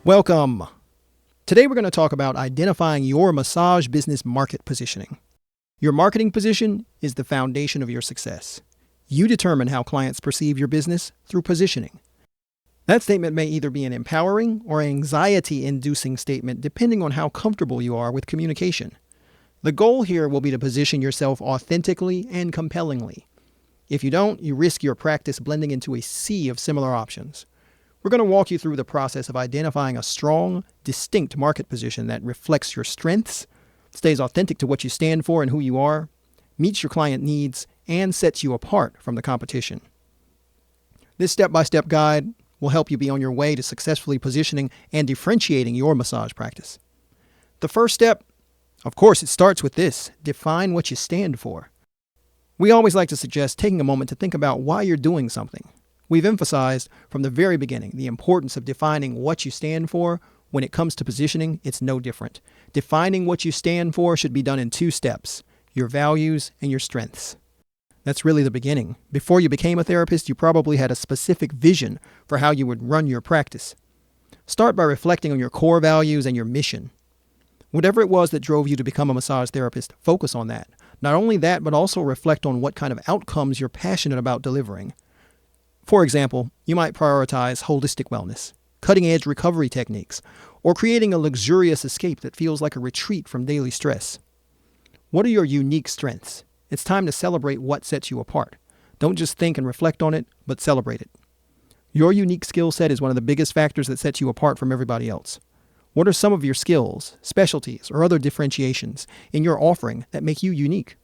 Welcome. Today we're going to talk about identifying your massage business market positioning. Your marketing position is the foundation of your success. You determine how clients perceive your business through positioning. That statement may either be an empowering or anxiety-inducing statement depending on how comfortable you are with communication. The goal here will be to position yourself authentically and compellingly. If you don't, you risk your practice blending into a sea of similar options. We're going to walk you through the process of identifying a strong, distinct market position that reflects your strengths, stays authentic to what you stand for and who you are, meets your client needs, and sets you apart from the competition. This step-by-step guide will help you be on your way to successfully positioning and differentiating your massage practice. The first step, of course, it starts with this: define what you stand for. We always like to suggest taking a moment to think about why you're doing something. We've emphasized from the very beginning the importance of defining what you stand for. When it comes to positioning, it's no different. Defining what you stand for should be done in two steps: your values and your strengths. That's really the beginning. Before you became a therapist, you probably had a specific vision for how you would run your practice. Start by reflecting on your core values and your mission. Whatever it was that drove you to become a massage therapist, focus on that. Not only that, but also reflect on what kind of outcomes you're passionate about delivering. For example, you might prioritize holistic wellness, cutting-edge recovery techniques, or creating a luxurious escape that feels like a retreat from daily stress. What are your unique strengths? It's time to celebrate what sets you apart. Don't just think and reflect on it, but celebrate it. Your unique skill set is one of the biggest factors that sets you apart from everybody else. What are some of your skills, specialties, or other differentiations in your offering that make you unique?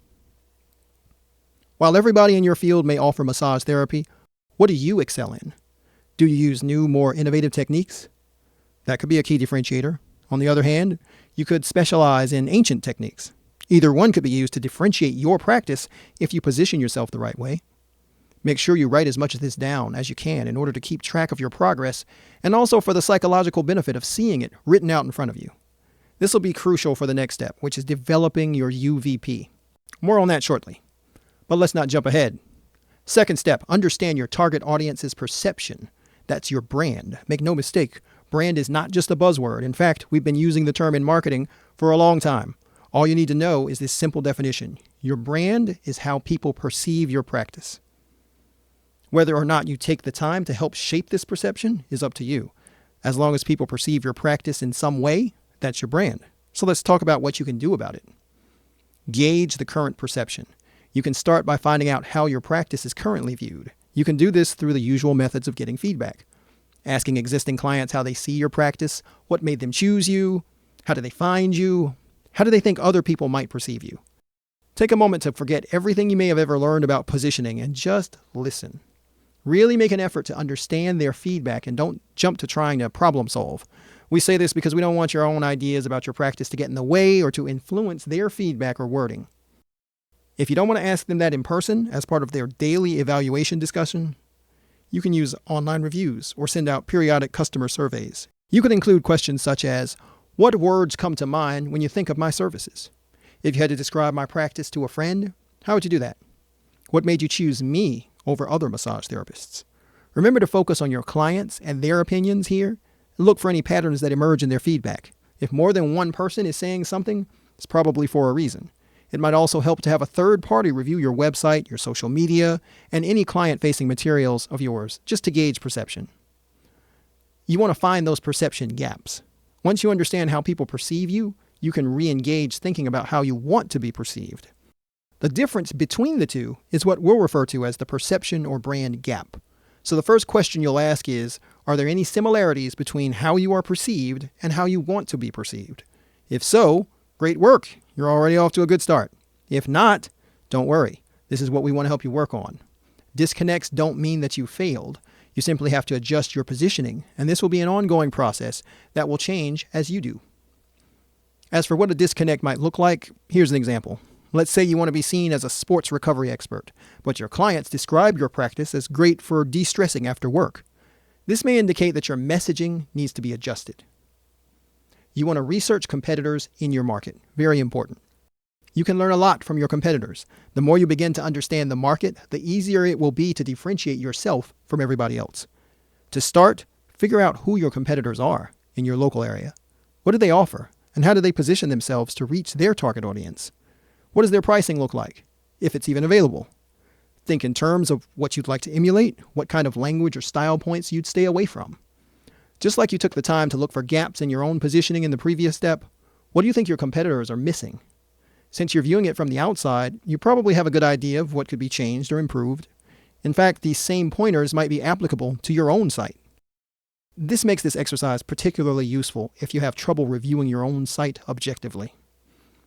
While everybody in your field may offer massage therapy, what do you excel in? Do you use new, more innovative techniques? That could be a key differentiator. On the other hand, you could specialize in ancient techniques. Either one could be used to differentiate your practice if you position yourself the right way. Make sure you write as much of this down as you can in order to keep track of your progress, and also for the psychological benefit of seeing it written out in front of you. This will be crucial for the next step, which is developing your UVP. More on that shortly. But let's not jump ahead. Second step, understand your target audience's perception. That's your brand. Make no mistake, brand is not just a buzzword. In fact, we've been using the term in marketing for a long time. All you need to know is this simple definition. Your brand is how people perceive your practice. Whether or not you take the time to help shape this perception is up to you. As long as people perceive your practice in some way, that's your brand. So let's talk about what you can do about it. Gauge the current perception. You can start by finding out how your practice is currently viewed. You can do this through the usual methods of getting feedback. Asking existing clients how they see your practice, what made them choose you, how do they find you, how do they think other people might perceive you. Take a moment to forget everything you may have ever learned about positioning and just listen. Really make an effort to understand their feedback and don't jump to trying to problem solve. We say this because we don't want your own ideas about your practice to get in the way or to influence their feedback or wording. If you don't want to ask them that in person as part of their daily evaluation discussion, you can use online reviews or send out periodic customer surveys. You could include questions such as, what words come to mind when you think of my services? If you had to describe my practice to a friend, how would you do that? What made you choose me over other massage therapists? Remember to focus on your clients and their opinions here, and look for any patterns that emerge in their feedback. If more than one person is saying something, it's probably for a reason. It might also help to have a third party review your website, your social media, and any client-facing materials of yours, just to gauge perception. You want to find those perception gaps. Once you understand how people perceive you, you can re-engage thinking about how you want to be perceived. The difference between the two is what we'll refer to as the perception or brand gap. So the first question you'll ask is, are there any similarities between how you are perceived and how you want to be perceived? If so, great work. You're already off to a good start. If not, don't worry. This is what we want to help you work on. Disconnects don't mean that you failed. You simply have to adjust your positioning, and this will be an ongoing process that will change as you do. As for what a disconnect might look like, here's an example. Let's say you want to be seen as a sports recovery expert, but your clients describe your practice as great for de-stressing after work. This may indicate that your messaging needs to be adjusted. You want to research competitors in your market. Very important. You can learn a lot from your competitors. The more you begin to understand the market, the easier it will be to differentiate yourself from everybody else. To start, figure out who your competitors are. in your local area? What do they offer? And how do they position themselves to reach their target audience? What does their pricing look like, if it's even available? Think in terms of what you'd like to emulate, what kind of language or style points you'd stay away from. Just like you took the time to look for gaps in your own positioning in the previous step, what do you think your competitors are missing? Since you're viewing it from the outside, you probably have a good idea of what could be changed or improved. In fact, these same pointers might be applicable to your own site. This makes this exercise particularly useful if you have trouble reviewing your own site objectively.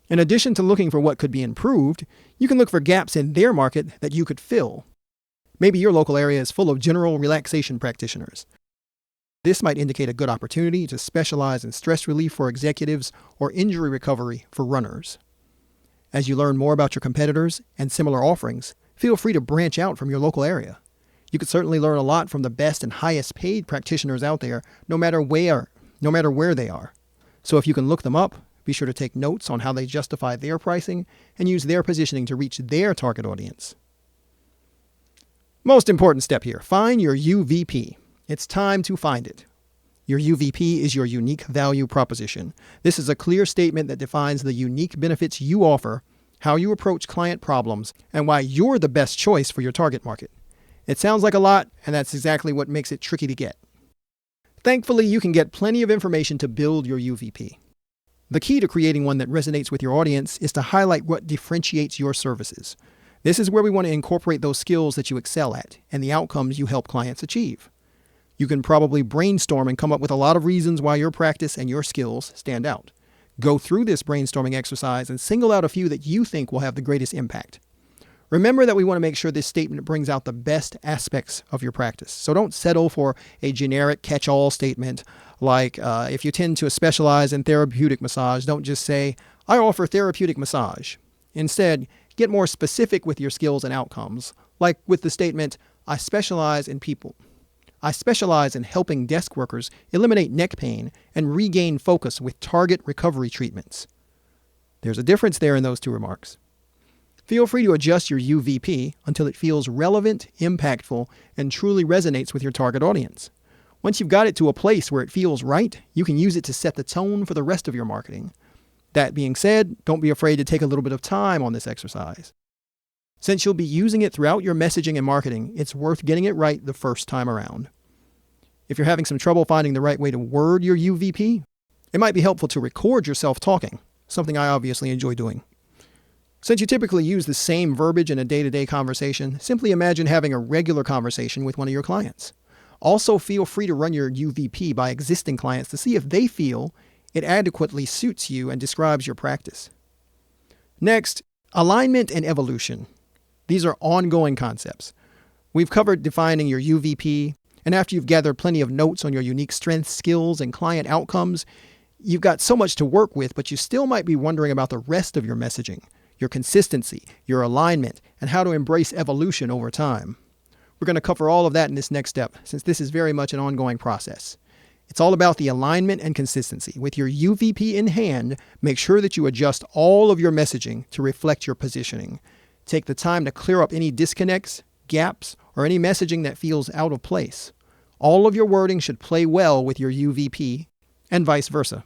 In addition to looking for what could be improved, you can look for gaps in their market that you could fill. Maybe your local area is full of general relaxation practitioners. This might indicate a good opportunity to specialize in stress relief for executives or injury recovery for runners. As you learn more about your competitors and similar offerings, feel free to branch out from your local area. You could certainly learn a lot from the best and highest paid practitioners out there, no matter where they are. So if you can look them up, be sure to take notes on how they justify their pricing and use their positioning to reach their target audience. Most important step here, find your UVP. It's time to find it. Your UVP is your unique value proposition. This is a clear statement that defines the unique benefits you offer, how you approach client problems, and why you're the best choice for your target market. It sounds like a lot, and that's exactly what makes it tricky to get. Thankfully, you can get plenty of information to build your UVP. The key to creating one that resonates with your audience is to highlight what differentiates your services. This is where we want to incorporate those skills that you excel at and the outcomes you help clients achieve. You can probably brainstorm and come up with a lot of reasons why your practice and your skills stand out. Go through this brainstorming exercise and single out a few that you think will have the greatest impact. Remember that we want to make sure this statement brings out the best aspects of your practice. So don't settle for a generic catch-all statement like if you tend to specialize in therapeutic massage, don't just say, I offer therapeutic massage. Instead, get more specific with your skills and outcomes, like with the statement, I specialize in people. I specialize in helping desk workers eliminate neck pain and regain focus with target recovery treatments. There's a difference there in those two remarks. Feel free to adjust your UVP until it feels relevant, impactful, and truly resonates with your target audience. Once you've got it to a place where it feels right, you can use it to set the tone for the rest of your marketing. That being said, don't be afraid to take a little bit of time on this exercise. Since you'll be using it throughout your messaging and marketing, it's worth getting it right the first time around. If you're having some trouble finding the right way to word your UVP, it might be helpful to record yourself talking, something I obviously enjoy doing. Since you typically use the same verbiage in a day-to-day conversation, simply imagine having a regular conversation with one of your clients. Also, feel free to run your UVP by existing clients to see if they feel it adequately suits you and describes your practice. Next, alignment and evolution. These are ongoing concepts. We've covered defining your UVP, and after you've gathered plenty of notes on your unique strengths, skills, and client outcomes, you've got so much to work with, but you still might be wondering about the rest of your messaging, your consistency, your alignment, and how to embrace evolution over time. We're going to cover all of that in this next step, since this is very much an ongoing process. It's all about the alignment and consistency. With your UVP in hand, make sure that you adjust all of your messaging to reflect your positioning. Take the time to clear up any disconnects, gaps, or any messaging that feels out of place. All of your wording should play well with your UVP, and vice versa.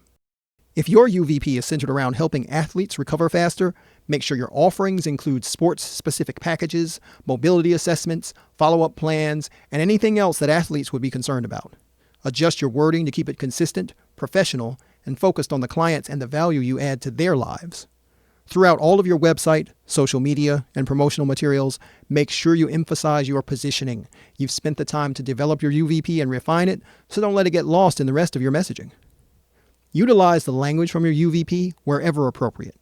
If your UVP is centered around helping athletes recover faster, make sure your offerings include sports-specific packages, mobility assessments, follow-up plans, and anything else that athletes would be concerned about. Adjust your wording to keep it consistent, professional, and focused on the clients and the value you add to their lives. Throughout all of your website, social media, and promotional materials, make sure you emphasize your positioning. You've spent the time to develop your UVP and refine it, so don't let it get lost in the rest of your messaging. Utilize the language from your UVP wherever appropriate,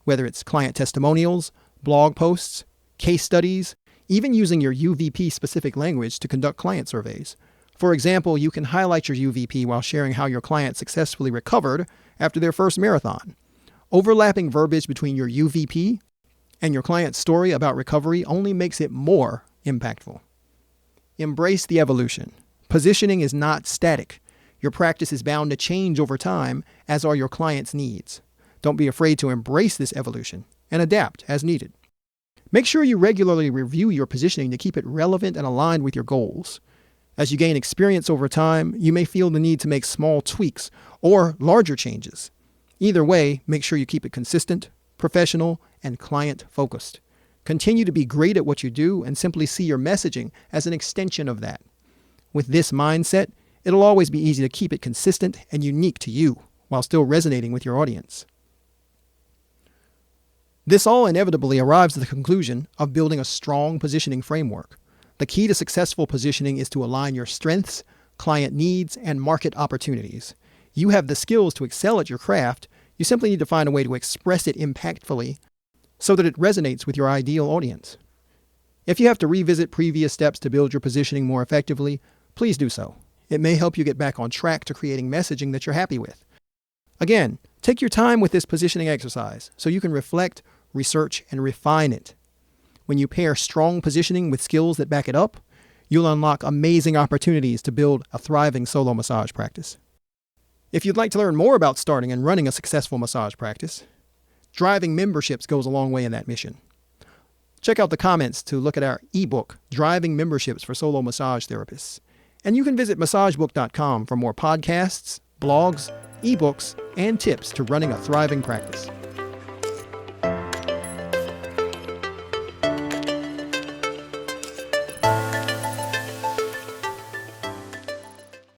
whether it's client testimonials, blog posts, case studies, even using your UVP-specific language to conduct client surveys. For example, you can highlight your UVP while sharing how your client successfully recovered after their first marathon. Overlapping verbiage between your UVP and your client's story about recovery only makes it more impactful. Embrace the evolution. Positioning is not static. Your practice is bound to change over time, as are your client's needs. Don't be afraid to embrace this evolution and adapt as needed. Make sure you regularly review your positioning to keep it relevant and aligned with your goals. As you gain experience over time, you may feel the need to make small tweaks or larger changes. Either way, make sure you keep it consistent, professional, and client-focused. Continue to be great at what you do and simply see your messaging as an extension of that. With this mindset, it'll always be easy to keep it consistent and unique to you while still resonating with your audience. This all inevitably arrives at the conclusion of building a strong positioning framework. The key to successful positioning is to align your strengths, client needs, and market opportunities. You have the skills to excel at your craft. You simply need to find a way to express it impactfully so that it resonates with your ideal audience. If you have to revisit previous steps to build your positioning more effectively, please do so. It may help you get back on track to creating messaging that you're happy with. Again, take your time with this positioning exercise so you can reflect, research, and refine it. When you pair strong positioning with skills that back it up, you'll unlock amazing opportunities to build a thriving solo massage practice. If you'd like to learn more about starting and running a successful massage practice, driving memberships goes a long way in that mission. Check out the comments to look at our ebook, Driving Memberships for Solo Massage Therapists. And you can visit MassageBook.com for more podcasts, blogs, ebooks, and tips to running a thriving practice.